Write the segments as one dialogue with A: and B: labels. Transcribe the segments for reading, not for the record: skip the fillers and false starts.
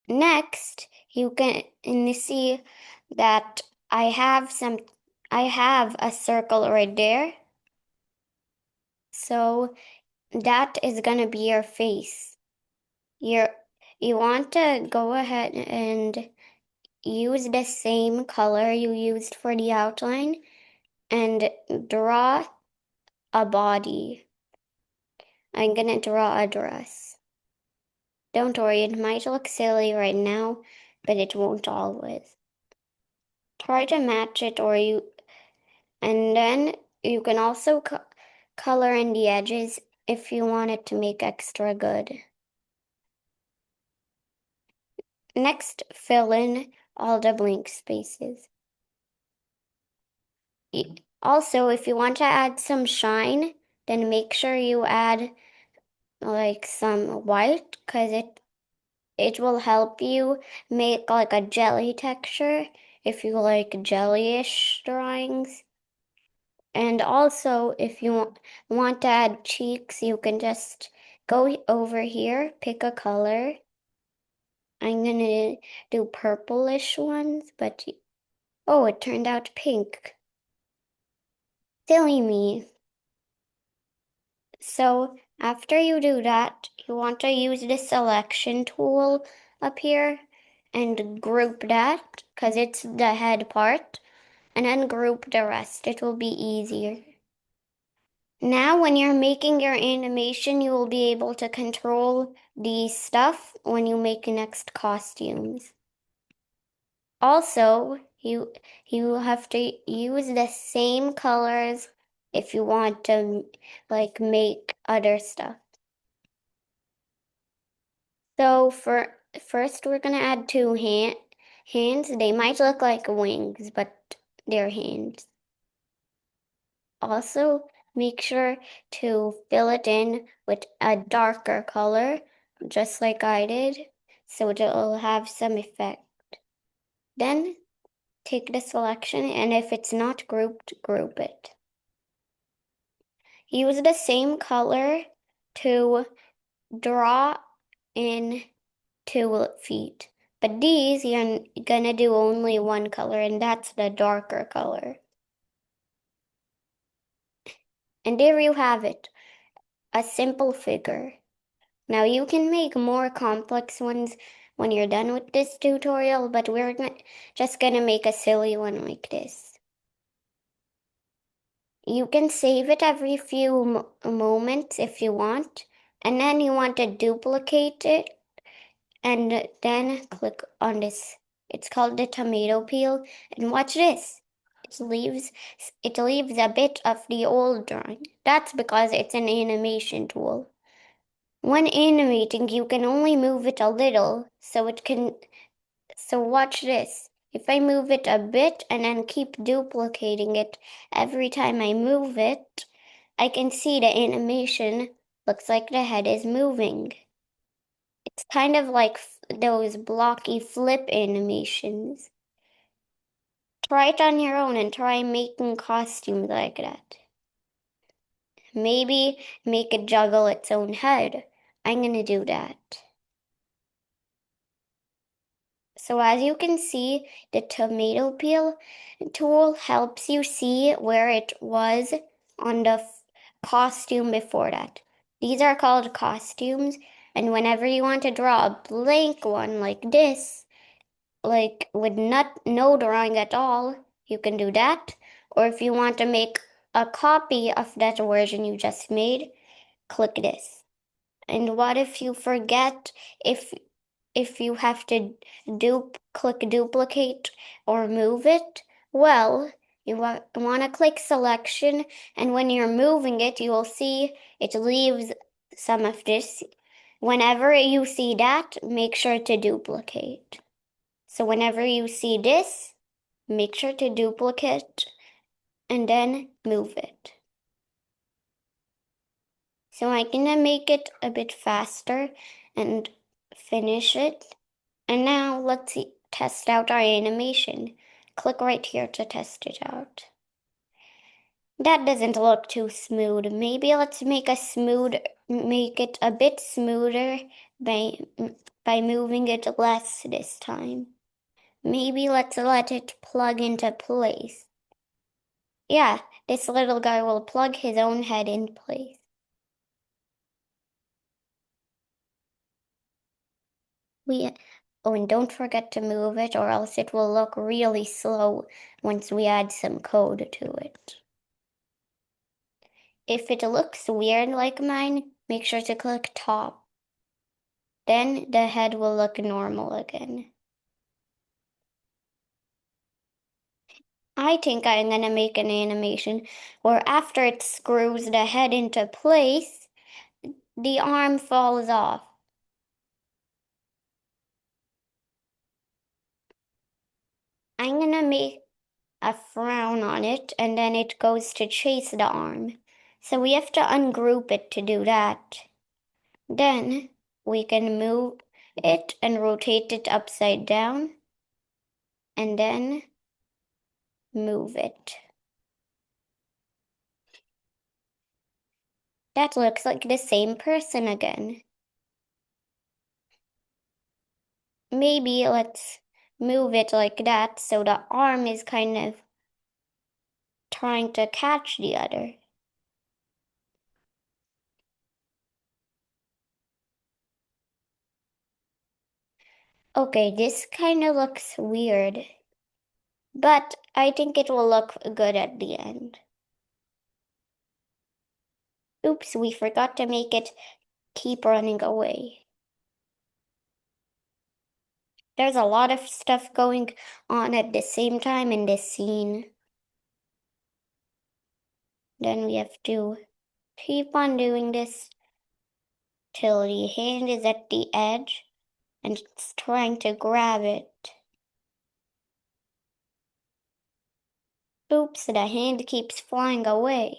A: Next, you can see that I have a circle right there. So that is gonna be your face. You want to go ahead and use the same color you used for the outline and draw a body. I'm gonna draw a dress. Don't worry, it might look silly right now, but it won't always. Try to match it and then you can also color in the edges if you want it to make extra good. Next, fill in all the blank spaces. Also, if you want to add some shine, then make sure you add like some white because it will help you make like a jelly texture if you like jellyish drawings. And also, if you want to add cheeks, you can just go over here, pick a color. I'm gonna do purplish ones, but oh, it turned out pink. Silly me. So after you do that, you want to use the selection tool up here and group that because it's the head part, and then group the rest. It will be easier. Now, when you're making your animation, you will be able to control the stuff when you make next costumes. Also, you have to use the same colors if you want to like make other stuff. So first we're gonna add two hands. They might look like wings, but they're hands. Also, make sure to fill it in with a darker color, just like I did, so it'll have some effect. Then take the selection, and if it's not grouped, group it. Use the same color to draw in 2 feet. But these, you're gonna do only one color, and that's the darker color. And there you have it, a simple figure. Now you can make more complex ones when you're done with this tutorial, but we're just gonna make a silly one like this. You can save it every few moments if you want, and then you want to duplicate it, and then click on this. It's called the tomato peel, and watch this. It leaves a bit of the old drawing. That's because it's an animation tool. When animating, you can only move it a little, so watch this. If I move it a bit and then keep duplicating it every time I move it, I can see the animation looks like the head is moving. It's kind of like those blocky flip animations. Try it on your own and try making costumes like that. Maybe make it juggle its own head. I'm gonna do that. So as you can see, the tomato peel tool helps you see where it was on the costume before that. These are called costumes, and whenever you want to draw a blank one like this, like with no drawing at all, you can do that. Or if you want to make a copy of that version you just made, click this. And what if you forget if you have to click duplicate or move it? Well, you want to click selection, and when you're moving it, you will see it leaves some of this. Whenever you see that, make sure to duplicate. So whenever you see this, make sure to duplicate and then move it. So I'm gonna make it a bit faster and finish it. And now let's test out our animation. Click right here to test it out. That doesn't look too smooth. Maybe let's make it a bit smoother by, by moving it less this time. Maybe let's let it plug into place. Yeah, this little guy will plug his own head in place. We, oh, and don't forget to move it or else it will look really slow once we add some code to it. If it looks weird like mine, make sure to click top. Then the head will look normal again. I think I'm gonna make an animation where after it screws the head into place, the arm falls off. I'm gonna make a frown on it and then it goes to chase the arm. So we have to ungroup it to do that. Then we can move it and rotate it upside down and then move it. That looks like the same person again. Maybe let's move it like that so the arm is kind of trying to catch the other. Okay, this kind of looks weird, but I think it will look good at the end. Oops, we forgot to make it keep running away. There's a lot of stuff going on at the same time in this scene. Then we have to keep on doing this till the hand is at the edge and it's trying to grab it. Oops, the hand keeps flying away.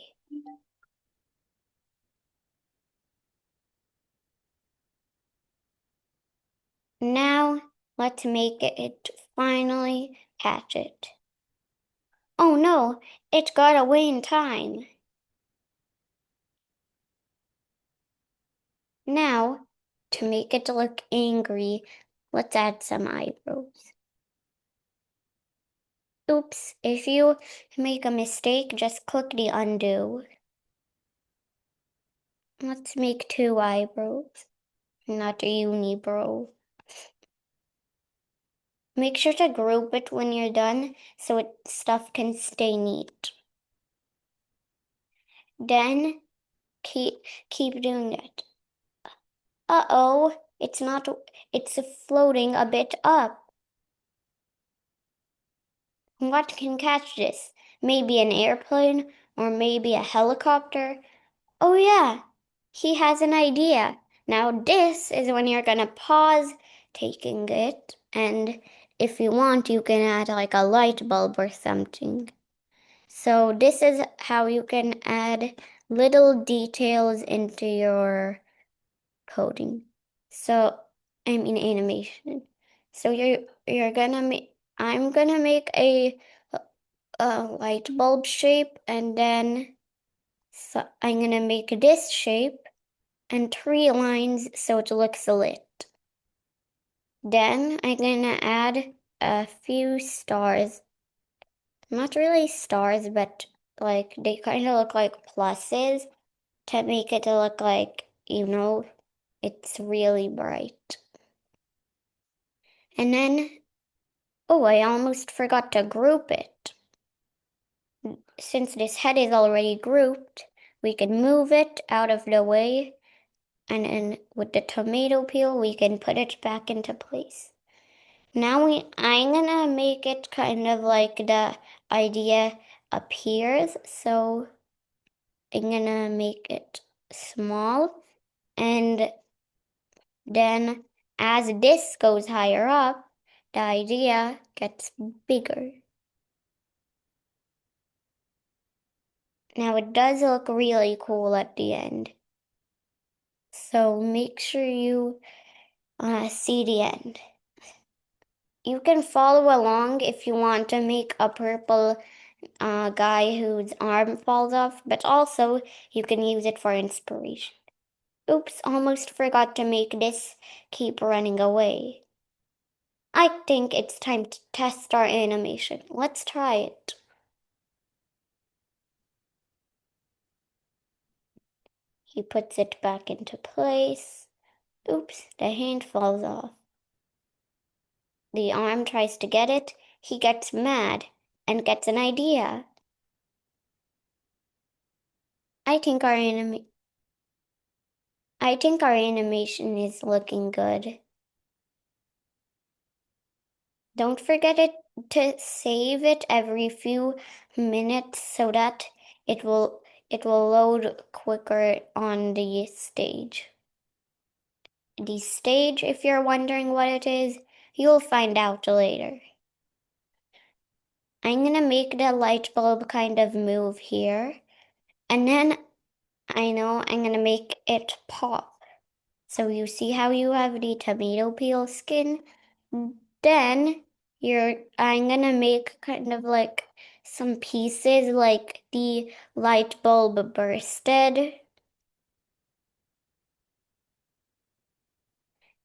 A: Now, let's make it finally catch it. Oh no, it got away in time. Now, to make it look angry, let's add some eyebrows. Oops, if you make a mistake, just click the undo. Let's make 2 eyebrows, not a unibrow. Make sure to group it when you're done so stuff can stay neat. Then keep doing it. Uh-oh, it's floating a bit up. What can catch this? Maybe an airplane or maybe a helicopter? Oh yeah, he has an idea. Now this is when you're gonna pause taking it, and if you want, you can add like a light bulb or something. So this is how you can add little details into your coding. So I mean animation. So you're gonna make I'm gonna make a light bulb shape, and then I'm gonna make this shape and three lines so it looks lit. Then I'm gonna add a few stars. Not really stars, but like they kind of look like pluses to make it look like, it's really bright. And then, oh, I almost forgot to group it. Since this head is already grouped, we can move it out of the way, and then with the tomato peel, we can put it back into place. Now I'm gonna make it kind of like the idea appears, so I'm gonna make it small, and then as this goes higher up, the idea gets bigger. Now it does look really cool at the end. So make sure you see the end. You can follow along if you want to make a purple guy whose arm falls off, but also you can use it for inspiration. Oops, almost forgot to make this keep running away. I think it's time to test our animation. Let's try it. He puts it back into place. Oops, the hand falls off. The arm tries to get it. He gets mad and gets an idea. I think our anima- I think our animation is looking good. Don't forget to save it every few minutes so that it will it will load quicker on the stage. The stage, if you're wondering what it is, you'll find out later. I'm gonna make the light bulb kind of move here, and then I know I'm gonna make it pop. So you see how you have the tomato peel skin? Then I'm gonna make kind of like some pieces like the light bulb bursted.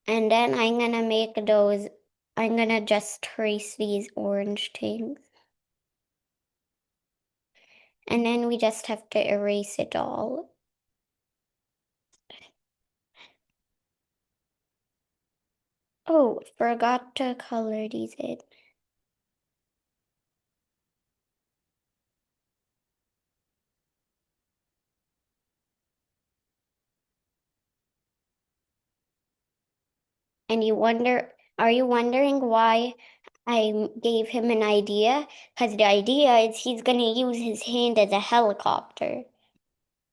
A: And then I'm gonna just trace these orange things. And then we just have to erase it all. Oh, forgot to color these in. And are you wondering why I gave him an idea? Because the idea is he's gonna use his hand as a helicopter.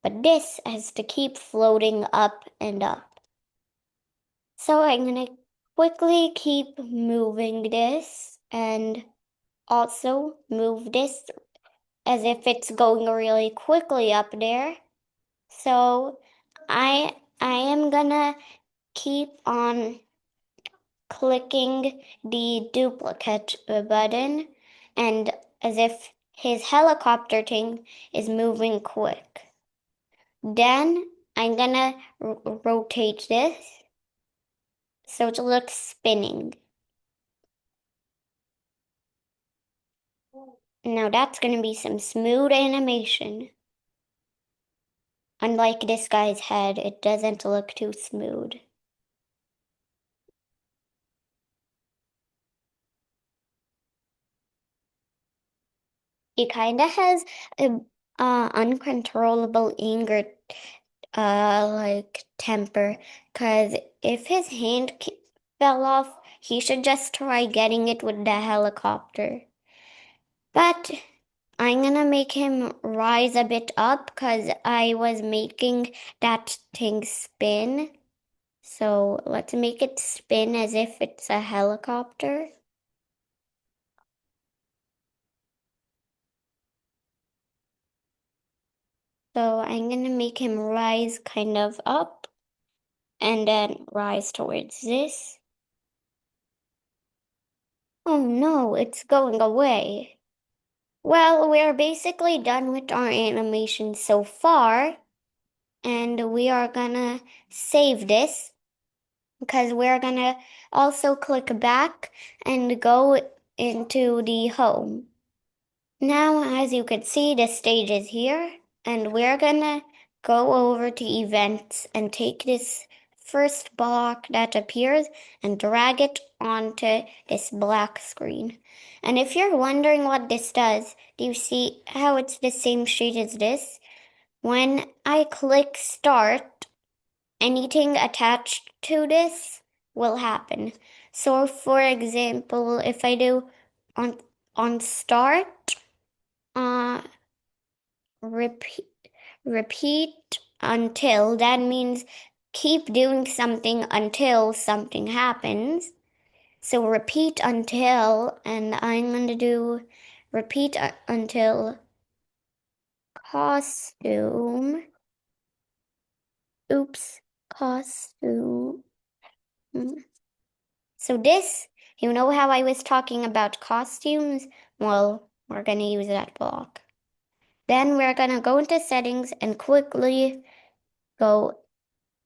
A: But this has to keep floating up and up. So I'm gonna quickly keep moving this and also move this as if it's going really quickly up there. So I am gonna keep on clicking the duplicate button, and as if his helicopter thing is moving quick. Then I'm gonna rotate this so it looks spinning. Now that's gonna be some smooth animation. Unlike this guy's head, it doesn't look too smooth. He kinda has a uncontrollable anger like temper, cause if his hand fell off, he should just try getting it with the helicopter. But I'm gonna make him rise a bit up cause I was making that thing spin. So let's make it spin as if it's a helicopter. So I'm gonna make him rise kind of up and then rise towards this. Oh no, it's going away. Well, we're basically done with our animation so far, and we are gonna save this because we're gonna also click back and go into the home. Now, as you can see, the stage is here, and we're gonna go over to events and take this first block that appears and drag it onto this black screen. And if you're wondering what this does, do you see how it's the same shade as this? When I click start, anything attached to this will happen. So for example, if I do on start, uh repeat until, that means keep doing something until something happens. So repeat until, and I'm going to do repeat until costume. Oops, costume. So this, you know how I was talking about costumes? Well, we're going to use that block. Then we're going to go into settings and quickly go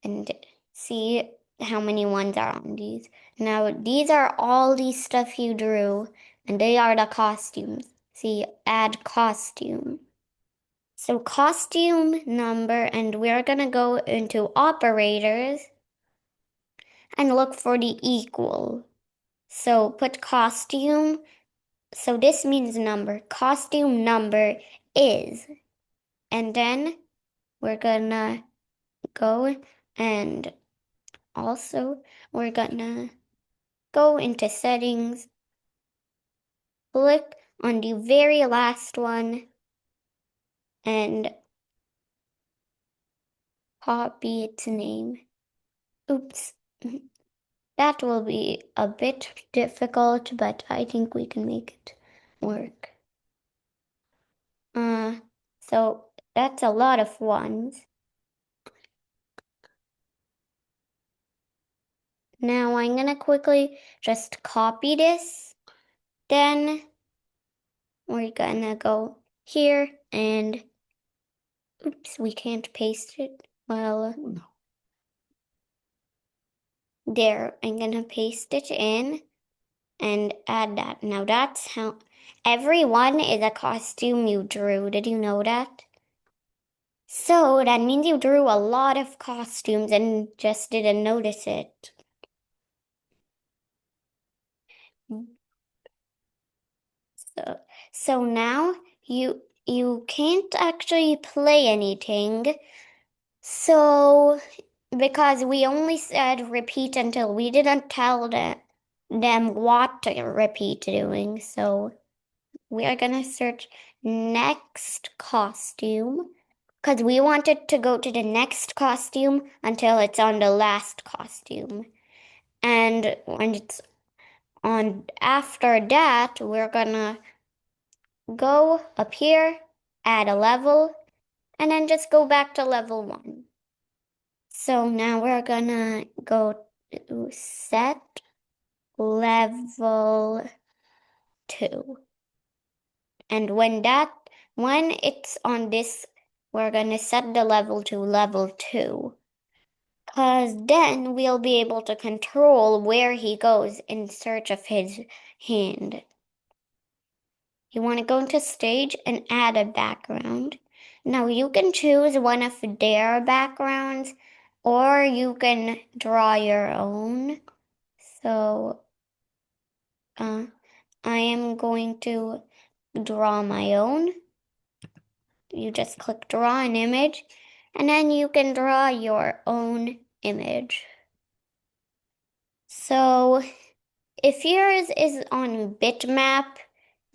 A: and see how many ones are on these. Now, these are all the stuff you drew, and they are the costumes. See, add costume. So costume number, and we're gonna go into operators and look for the equal. So put costume. So this means number. Costume number is. And then we're gonna go and also we're gonna go into settings, click on the very last one, and copy its name. Oops, that will be a bit difficult, but I think we can make it work. Uh, so that's a lot of ones. Now I'm gonna quickly just copy this. Then we're gonna go here and oops, we can't paste it. Well, there, I'm gonna paste it in and add that. Now that's how everyone is a costume you drew. Did you know that? So that means you drew a lot of costumes and just didn't notice it. So, so now you can't actually play anything. So because we only said repeat until we didn't tell them what to repeat doing. So we are gonna search next costume because we wanted to go to the next costume until it's on the last costume. And when it's on after that, we're gonna go up here, add a level, and then just go back to level 1. So now we're gonna go to set level 2. And when it's on this, we're gonna set the level to level 2. Cause then we'll be able to control where he goes in search of his hand. You want to go into stage and add a background. Now you can choose one of their backgrounds or you can draw your own. So I am going to draw my own. You just click draw an image and then you can draw your own image. So if yours is on bitmap,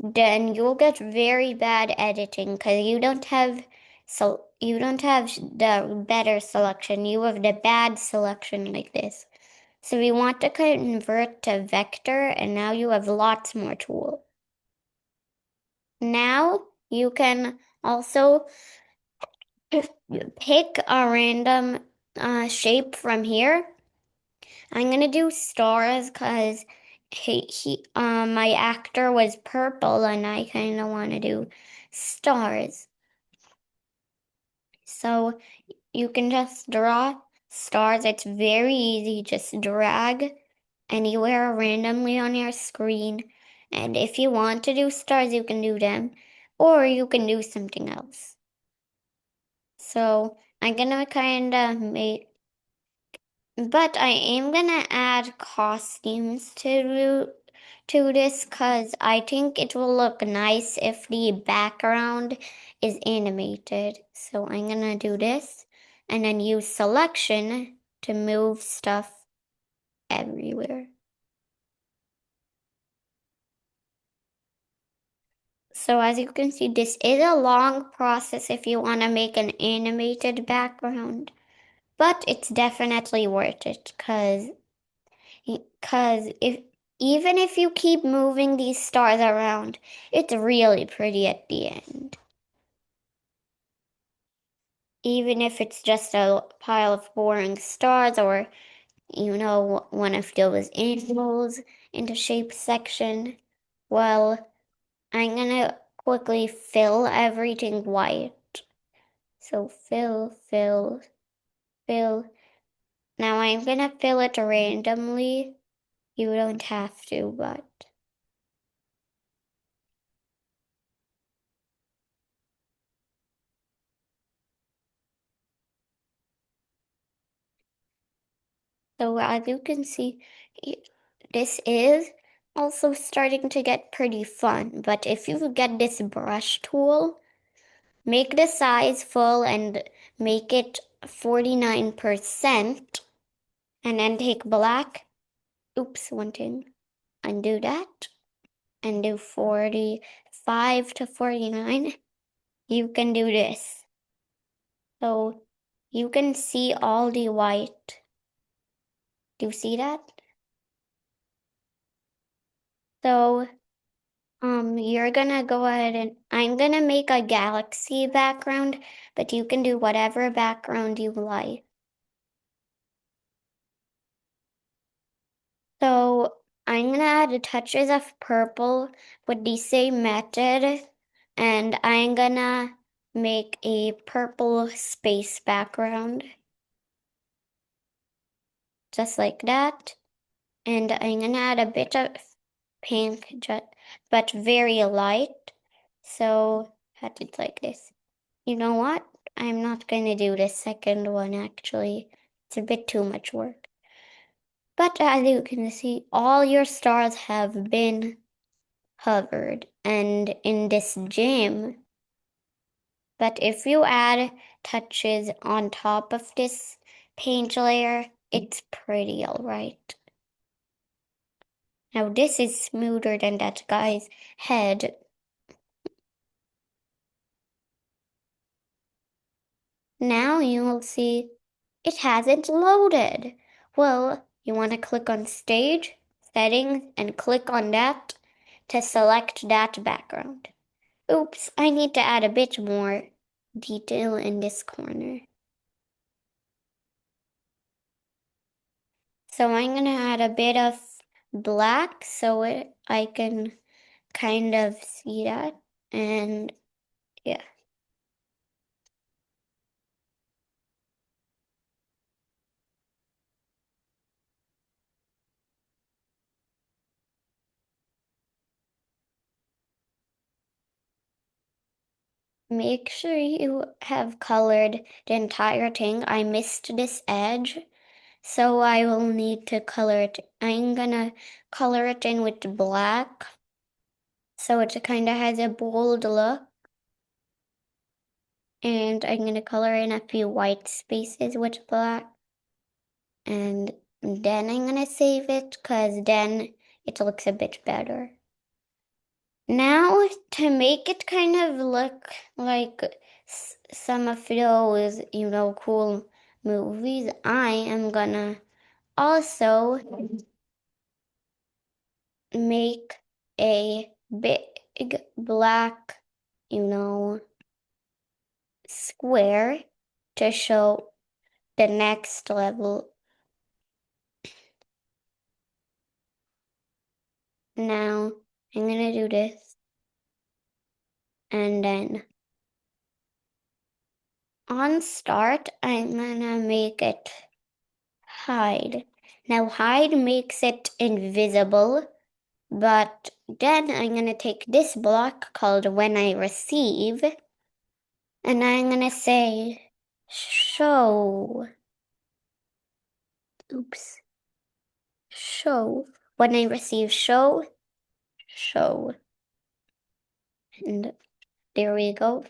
A: then you'll get very bad editing because you don't have you don't have the better selection. You have the bad selection like this. So we want to convert to vector, and now you have lots more tools. Now you can also pick a random shape from here. I'm gonna do stars because my actor was purple and I kind of want to do stars. So you can just draw stars. It's very easy. Just drag anywhere randomly on your screen. And if you want to do stars, you can do them, or you can do something else. So I'm gonna kind of make, but I am gonna add costumes to this because I think it will look nice if the background is animated. So I'm gonna do this and then use selection to move stuff everywhere. So as you can see, this is a long process if you want to make an animated background, but it's definitely worth it because if even if you keep moving these stars around, it's really pretty at the end. Even if it's just a pile of boring stars or, one of those animals in the shape section. Well, I'm gonna quickly fill everything white. So fill, fill, fill. Now I'm gonna fill it randomly. You don't have to, but. So as you can see, this is also starting to get pretty fun. But if you get this brush tool, make the size full and make it 49%. And then take black. Oops, one thing. Undo that. And do 45 to 49. You can do this. So you can see all the white. Do you see that? So you're gonna go ahead and I'm gonna make a galaxy background, but you can do whatever background you like. So I'm gonna add touches of purple with the same method, and I'm gonna make a purple space background, just like that. And I'm gonna add a bit of pink, but very light. So that it's like this. You know what? I'm not gonna do the second one actually. It's a bit too much work. But as you can see, all your stars have been hovered and in this gym. But if you add touches on top of this paint layer, it's pretty alright. Now this is smoother than that guy's head. Now you will see it hasn't loaded. Well, you want to click on Stage, Settings, and click on that to select that background. Oops, I need to add a bit more detail in this corner. So I'm gonna add a bit of black so I can kind of see that. And yeah. Make sure you have colored the entire thing. I missed this edge, so I will need to color it. I'm gonna color it in with black, so it kind of has a bold look. And I'm gonna color in a few white spaces with black. And then I'm gonna save it, because then it looks a bit better. Now, to make it kind of look like some of those, cool movies, I am gonna also make a big black, you know, square to show the next level. Now I'm gonna do this, and then on start, I'm gonna make it hide. Now hide makes it invisible, but then I'm gonna take this block called when I receive, and I'm gonna say show. Oops. Show. When I receive show, show. And there we go.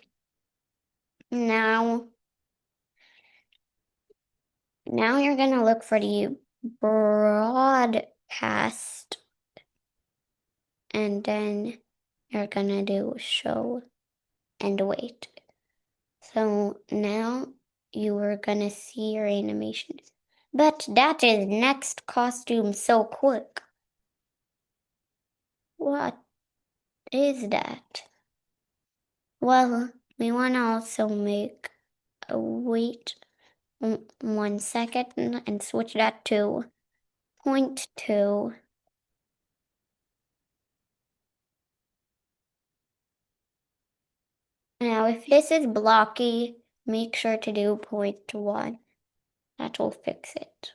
A: Now you're gonna look for the broadcast, and then you're gonna do show and wait. So now you are gonna see your animations. But that is next costume so quick. What is that? Well, we wanna also make a wait 1 second and switch that to 0.2. Now, if this is blocky, make sure to do 0.1. That will fix it.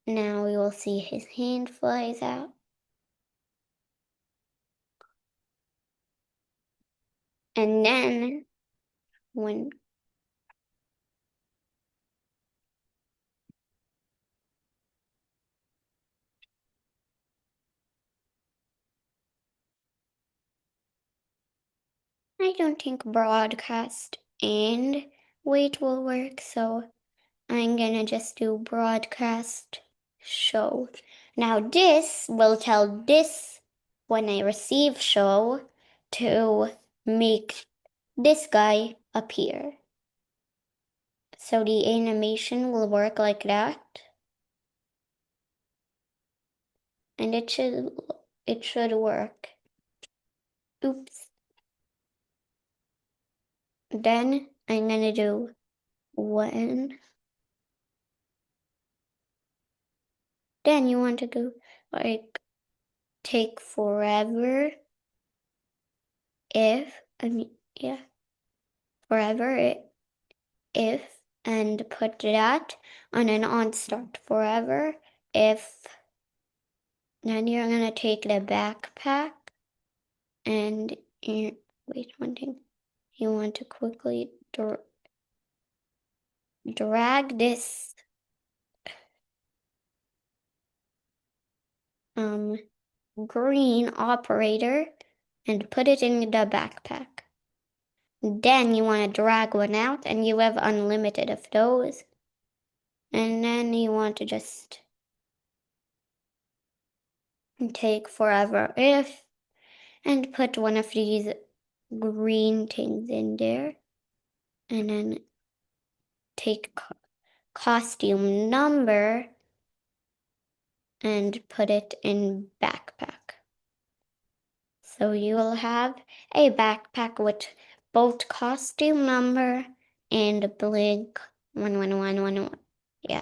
A: Now we will see his hand flies out. And then, when I don't think broadcast and wait will work, so I'm gonna just do broadcast show. Now this will tell this when I receive show to make this guy appear. So the animation will work like that. And it should work. Oops. Then I'm gonna do when. Then you want to go like take forever if, yeah, forever if, and put that on an on start forever if. Then you're gonna take the backpack and wait one thing. You want to quickly drag this green operator and put it in the backpack. Then you want to drag one out and you have unlimited of those. And then you want to just take forever if and put one of these green things in there. And then take costume number and put it in backpack. So you will have a backpack with both costume number and blink 11111. Yeah.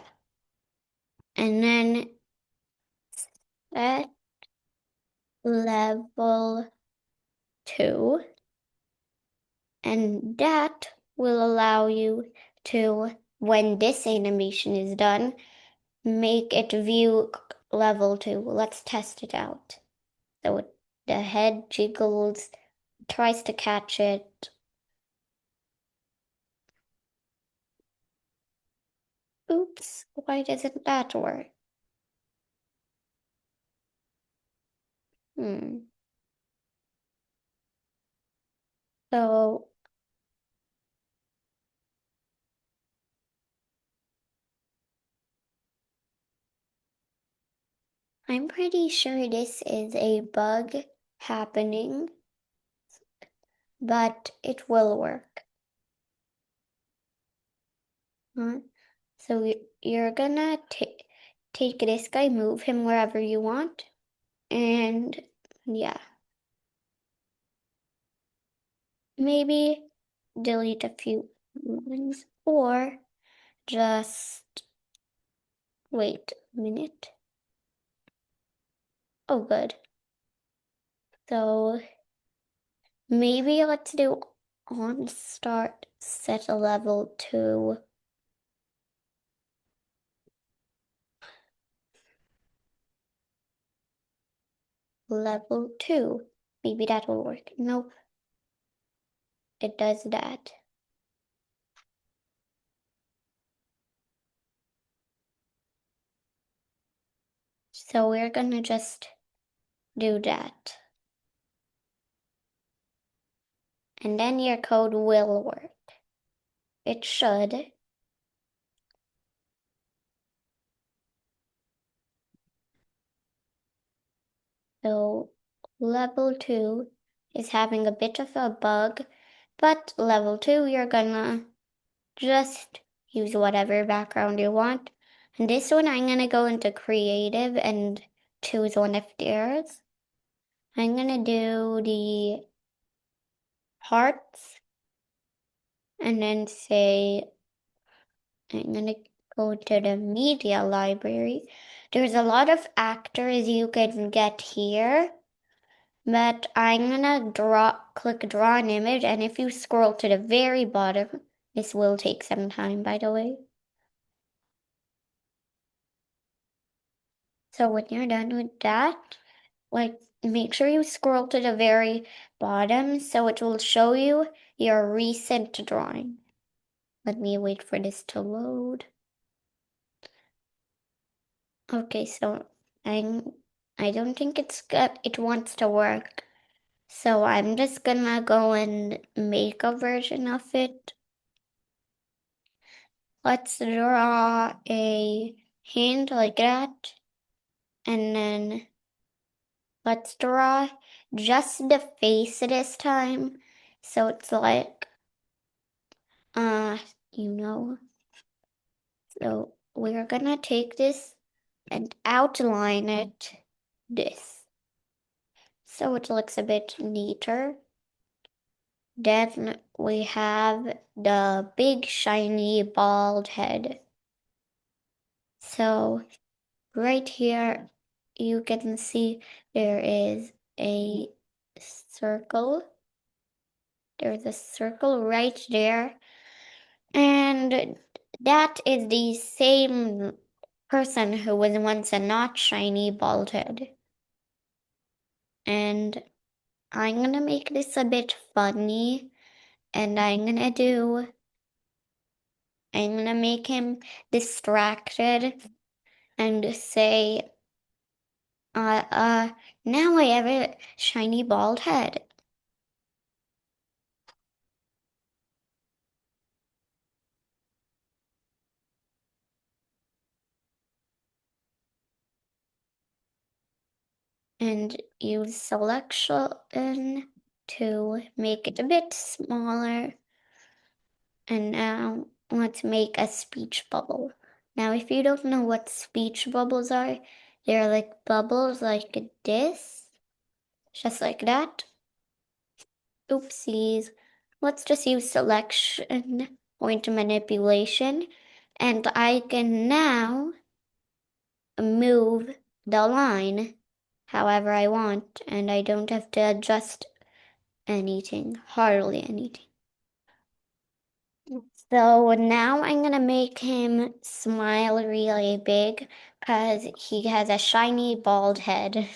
A: And then set level 2. And that will allow you to, when this animation is done, make it view level 2. Let's test it out. So the head jiggles, tries to catch it. Oops, why doesn't that work? So I'm pretty sure this is a bug happening. but it will work. Huh? So you're gonna take this guy, move him wherever you want, and yeah, maybe delete a few ones, or just wait a minute. Oh, good. So maybe let's do on start set a level to level 2. Maybe that will work. Nope, it does that. So we're gonna just do that. And then your code will work. It should. So level 2 is having a bit of a bug, but level 2 you're gonna just use whatever background you want. And this one I'm gonna go into creative and choose one of theirs. I'm gonna do the hearts and then say I'm gonna go to the media library. There's a lot of actors you can get here, but I'm gonna click draw an image, and if you scroll to the very bottom, this will take some time, by the way. So when you're done with that, like make sure you scroll to the very bottom so it will show you your recent drawing. Let me wait for this to load. Okay, so I don't think it wants to work. So I'm just gonna go and make a version of it. Let's draw a hand like that. And then let's draw just the face this time. So it's like, uh, you know. So we're gonna take this and outline it this. So it looks a bit neater. Then we have the big shiny bald head. So right here you can see there is a circle. There's a circle right there. And that is the same person who was once a not shiny bald head. And I'm gonna make this a bit funny, and I'm gonna make him distracted and say, uh, uh, now I have a shiny bald head. And use selection to make it a bit smaller. And now let's make a speech bubble. Now, if you don't know what speech bubbles are, they're like bubbles like this, just like that. Oopsies. Let's just use selection point manipulation, and I can now move the line however I want, and I don't have to adjust anything, hardly anything. So now I'm gonna make him smile really big because he has a shiny bald head.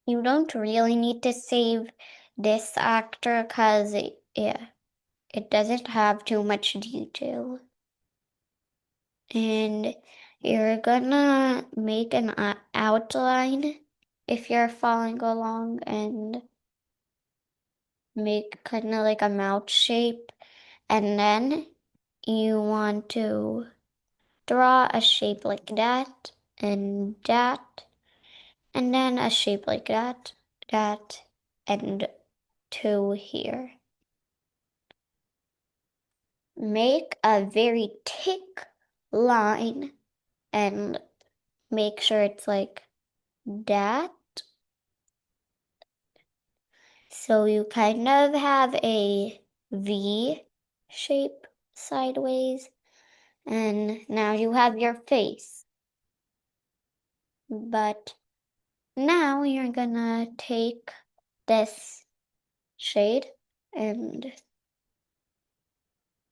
A: You don't really need to save this actor because it doesn't have too much detail. And you're gonna make an outline if you're following along and make kind of like a mouth shape. And then you want to draw a shape like that, and then a shape like that, and two here. Make a very thick line and make sure it's like that. So you kind of have a V shape sideways, and now you have your face. But now you're gonna take this shade and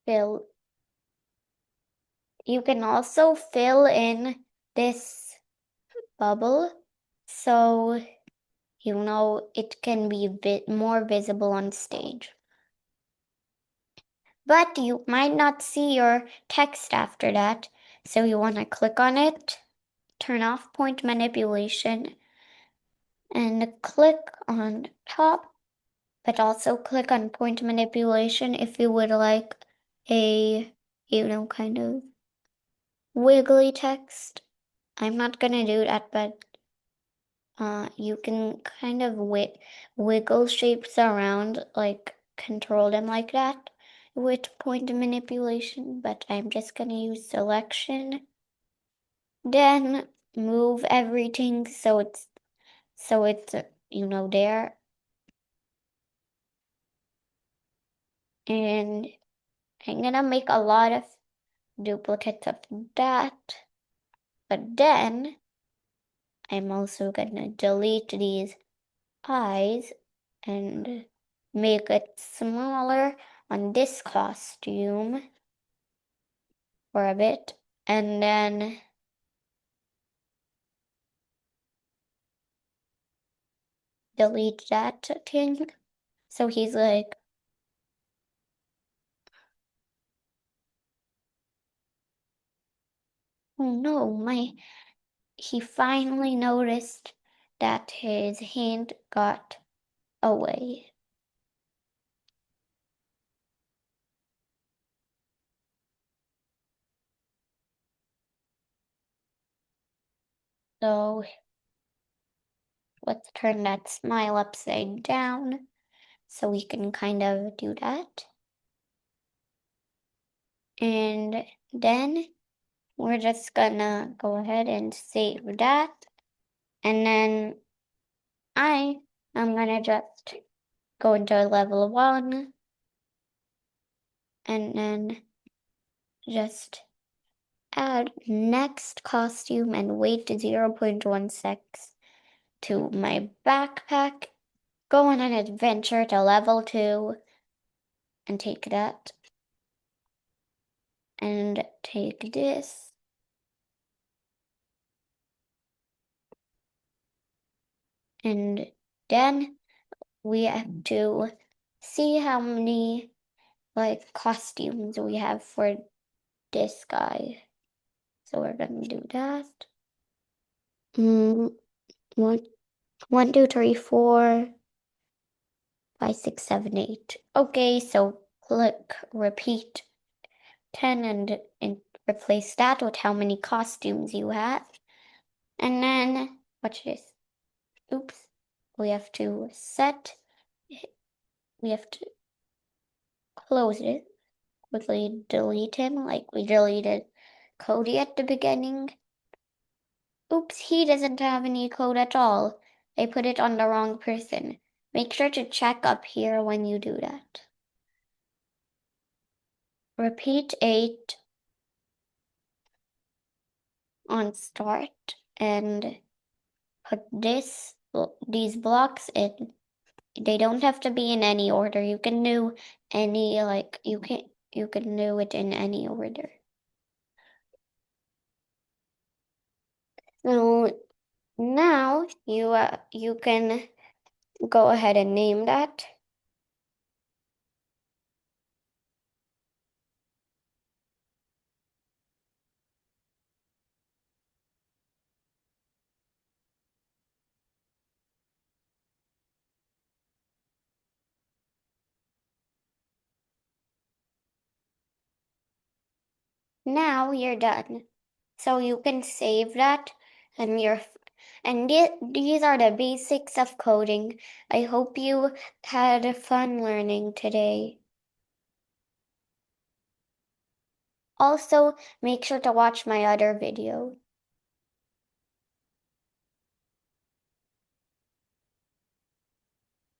A: fill. You can also fill in this bubble so you know it can be a bit more visible on stage. But you might not see your text after that, so you want to click on it, turn off point manipulation, and click on top, but also click on point manipulation if you would like a, kind of wiggly text. I'm not gonna do that, but you can kind of wiggle shapes around, like control them like that with point manipulation, but I'm just gonna use selection. Then move everything so it's there. And I'm gonna make a lot of duplicates of that. But then I'm also gonna delete these eyes and make it smaller on this costume for a bit, and then delete that thing. So he's like, oh no, he finally noticed that his hand got away. So let's turn that smile upside down so we can kind of do that. And then we're just gonna go ahead and save that. And then I'm gonna just go into level 1 and then just add next costume and wait 0.1 seconds to my backpack. Go on an adventure to level 2 and take that. And take this. And then we have to see how many costumes we have for this guy. So we're gonna do that. Mm, one, 1, 2, 3, 4, 5, 6, 7, 8. Okay, so click repeat 10 and replace that with how many costumes you have. And then watch this. Oops. We have to close it. Quickly delete him like we deleted Cody at the beginning. Oops, he doesn't have any code at all. I put it on the wrong person. Make sure to check up here when you do that. Repeat 8 on start and put these blocks in. They don't have to be in any order. You can do any you can do it in any order. So now you can go ahead and name that. Now you're done. So you can save that and these are the basics of coding. I hope you had fun learning today. Also, make sure to watch my other video.